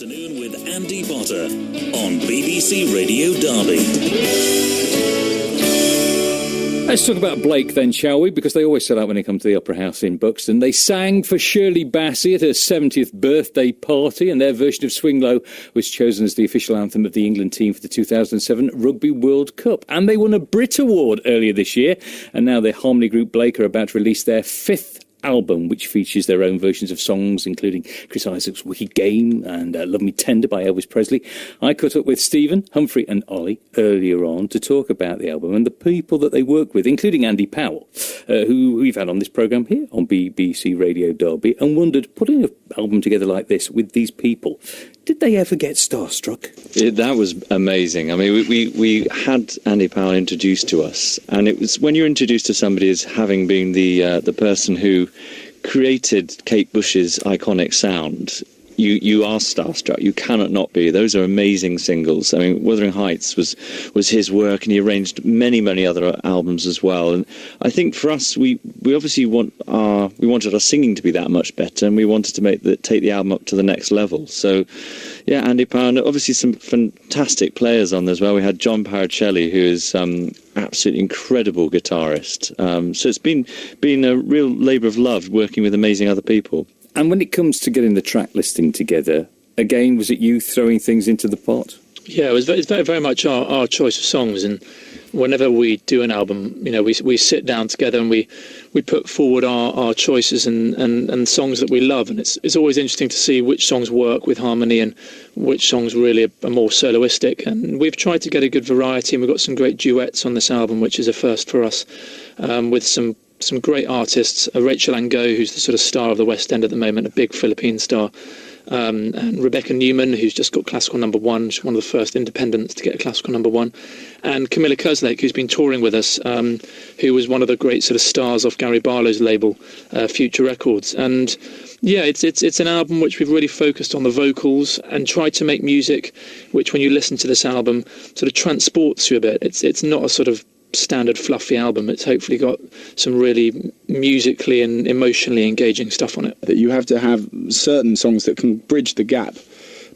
Afternoon with Andy Potter on BBC Radio Derby. Let's talk about Blake then, shall we? Because they always sell out when they come to the Opera House in Buxton. They sang for Shirley Bassey at her 70th birthday party, and their version of Swing Low was chosen as the official anthem of the England team for the 2007 Rugby World Cup. And they won a Brit Award earlier this year, and now the Harmony Group Blake are about to release their 5th album, which features their own versions of songs, including Chris Isaak's Wicked Game and Love Me Tender by Elvis Presley. I caught up with Stephen, Humphrey and Ollie earlier on to talk about the album and the people that they work with, including Andy Powell, who we've had on this programme here on BBC Radio Derby, and wondered, putting an album together like this with these people, did they ever get starstruck? That was amazing. I mean, we had Andy Powell introduced to us, and it was when you're introduced to somebody as having been the person who created Kate Bush's iconic sound, you are starstruck. You cannot not be. Those are amazing singles. I mean, Wuthering Heights was his work, and he arranged many other albums as well. And I think for us, we obviously wanted our singing to be that much better, and we wanted to take the album up to the next level. So, yeah, Andy Powell, and obviously some fantastic players on there as well. We had John Paracelli, who is absolutely incredible guitarist. So it's been a real labour of love working with amazing other people. And when it comes to getting the track listing together, again, was it you throwing things into the pot? Yeah, it's very much our choice of songs. And whenever we do an album, you know, we sit down together and we put forward our choices and songs that we love. And it's always interesting to see which songs work with harmony and which songs really are more soloistic. And we've tried to get a good variety, and we've got some great duets on this album, which is a first for us, with some great artists. Rachel Angot, who's the sort of star of the West End at the moment, a big Philippine star, and Rebecca Newman, who's just got classical number one. She's one of the first independents to get a classical number one, and Camilla Kerslake, who's been touring with us, who was one of the great sort of stars off Gary Barlow's label, Future Records. And yeah, it's an album which we've really focused on the vocals and tried to make music which, when you listen to this album, sort of transports you a bit. It's not a sort of standard fluffy album. It's hopefully got some really musically and emotionally engaging stuff on it. That you have to have certain songs that can bridge the gap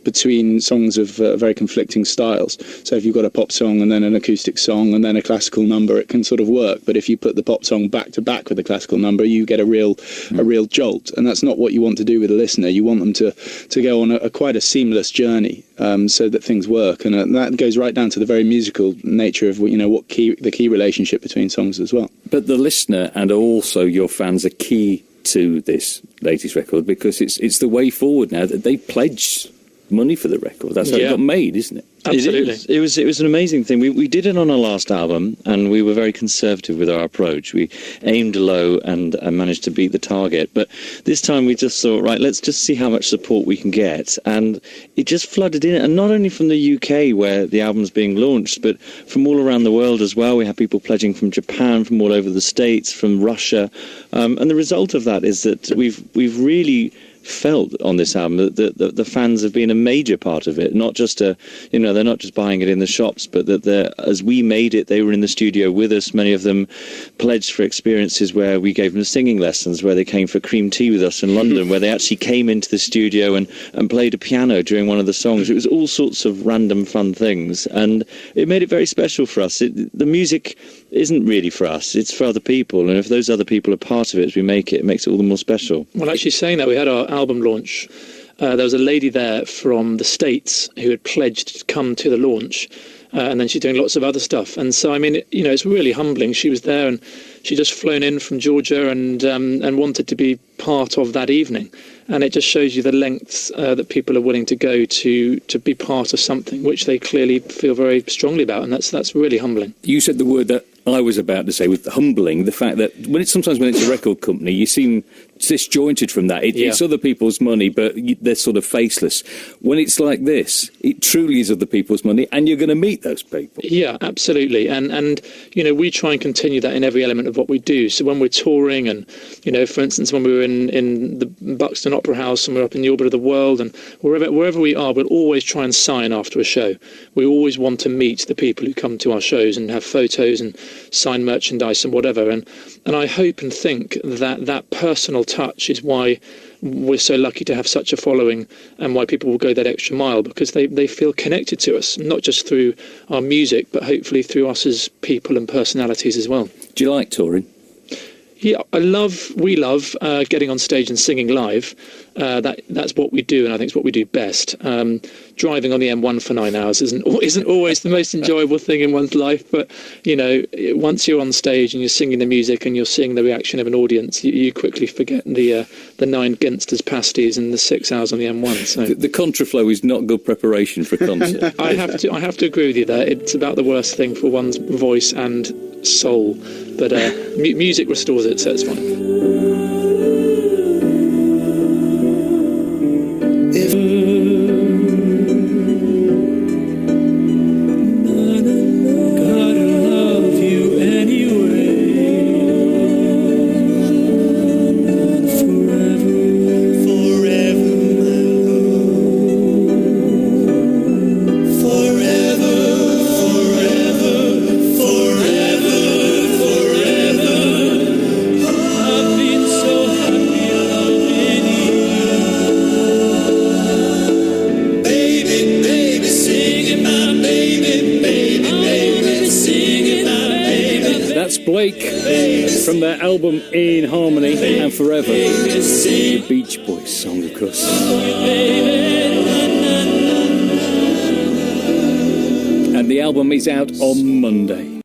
between songs of very conflicting styles. So if you've got a pop song and then an acoustic song and then a classical number, it can sort of work. But if you put the pop song back to back with a classical number, you get a real jolt. And that's not what you want to do with a listener. You want them to go on quite a seamless journey, so that things work. And that goes right down to the very musical nature of the key relationship between songs as well. But the listener and also your fans are key to this latest record, because it's the way forward now that they pledge money for the record. That's how it got made, isn't it? Absolutely. It was an amazing thing. We did it on our last album, and we were very conservative with our approach. We aimed low and managed to beat the target. But this time we just thought, right, let's just see how much support we can get. And it just flooded in. And not only from the UK, where the album's being launched, but from all around the world as well. We have people pledging from Japan, from all over the States, from Russia. And the result of that is that we've really felt on this album that the fans have been a major part of it, not just they're not just buying it in the shops, but that as we made it, they were in the studio with us. Many of them pledged for experiences where we gave them singing lessons, where they came for cream tea with us in London, where they actually came into the studio and played a piano during one of the songs. It was all sorts of random fun things, and it made it very special for us. The music isn't really for us, it's for other people, and if those other people are part of it as we make it, it makes it all the more special. Well, actually, saying that, we had our album launch. There was a lady there from the States who had pledged to come to the launch, and then she's doing lots of other stuff. And so, I mean, it's really humbling. She was there, and she just flown in from Georgia and wanted to be part of that evening. And it just shows you the lengths that people are willing to go to be part of something which they clearly feel very strongly about, and that's really humbling. You said the word that I was about to say, with humbling, the fact that sometimes when it's a record company, you seem disjointed from that. It's other people's money, but they're sort of faceless. When it's like this, it truly is other people's money, and you're going to meet those people. Yeah, absolutely. And we try and continue that in every element of what we do. So when we're touring, and for instance, when we were in the Buxton Opera House, and we're up in the orbit of the world, and wherever we are, we'll always try and sign after a show. We always want to meet the people who come to our shows and have photos and sign merchandise and whatever. And I hope and think that personal touch is why we're so lucky to have such a following, and why people will go that extra mile, because they feel connected to us, not just through our music, but hopefully through us as people and personalities as well. Do you like touring? Yeah, we love getting on stage and singing live. That's what we do, and I think it's what we do best. Driving on the M1 for 9 hours isn't always the most enjoyable thing in one's life, but once you're on stage and you're singing the music and you're seeing the reaction of an audience, you quickly forget the 9 Ginsters pasties and the 6 hours on the M1. So The contraflow is not good preparation for a concert. I have to agree with you there. It's about the worst thing for one's voice and soul, but music restores it, so it's fine. Blake from their album In Harmony and Forever, the Beach Boys song, of course. And the album is out on Monday.